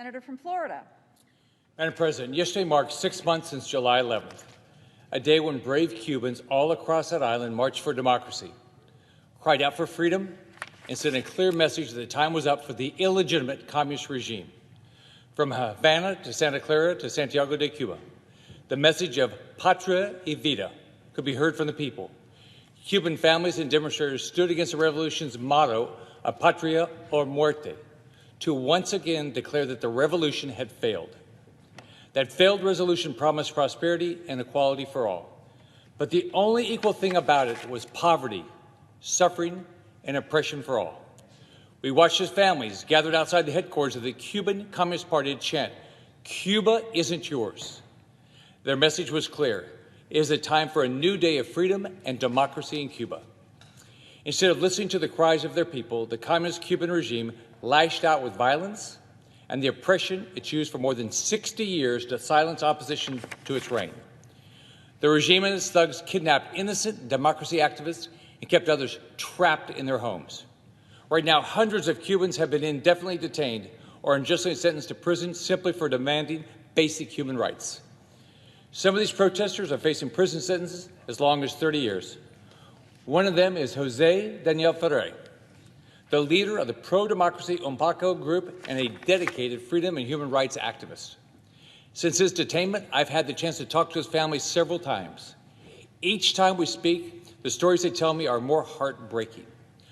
Senator from Florida. Madam President, yesterday marked 6 months since July 11th, a day when brave Cubans all across that island marched for democracy, cried out for freedom, and sent a clear message that the time was up for the illegitimate communist regime. From Havana to Santa Clara to Santiago de Cuba, the message of patria y vida could be heard from the people. Cuban families and demonstrators stood against the revolution's motto of patria or muerte, to once again declare that the revolution had failed. That failed resolution promised prosperity and equality for all. But the only equal thing about it was poverty, suffering, and oppression for all. We watched as families gathered outside the headquarters of the Cuban Communist Party to chant, "Cuba isn't yours." Their message was clear. It is a time for a new day of freedom and democracy in Cuba. Instead of listening to the cries of their people, the communist Cuban regime lashed out with violence and the oppression it's used for more than 60 years to silence opposition to its reign. The regime and its thugs kidnapped innocent democracy activists and kept others trapped in their homes. Right now, hundreds of Cubans have been indefinitely detained or unjustly sentenced to prison simply for demanding basic human rights. Some of these protesters are facing prison sentences as long as 30 years. One of them is Jose Daniel Ferrer, the leader of the pro-democracy Unpaco group and a dedicated freedom and human rights activist. Since his detainment, I've had the chance to talk to his family several times. Each time we speak, the stories they tell me are more heartbreaking.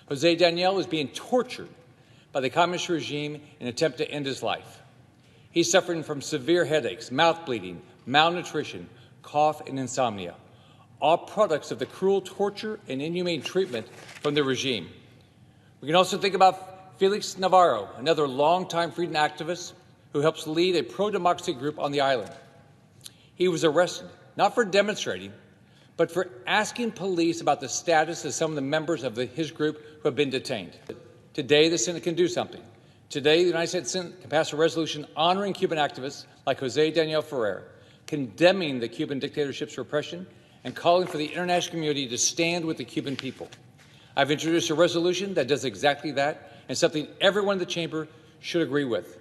Jose Daniel is being tortured by the communist regime in an attempt to end his life. He's suffering from severe headaches, mouth bleeding, malnutrition, cough, and insomnia, all products of the cruel torture and inhumane treatment from the regime. We can also think about Felix Navarro, another longtime freedom activist who helps lead a pro-democracy group on the island. He was arrested, not for demonstrating, but for asking police about the status of some of the members of his group who have been detained. Today, the Senate can do something. Today, the United States Senate can pass a resolution honoring Cuban activists like Jose Daniel Ferrer, condemning the Cuban dictatorship's repression, and calling for the international community to stand with the Cuban people. I've introduced a resolution that does exactly that, and something everyone in the chamber should agree with.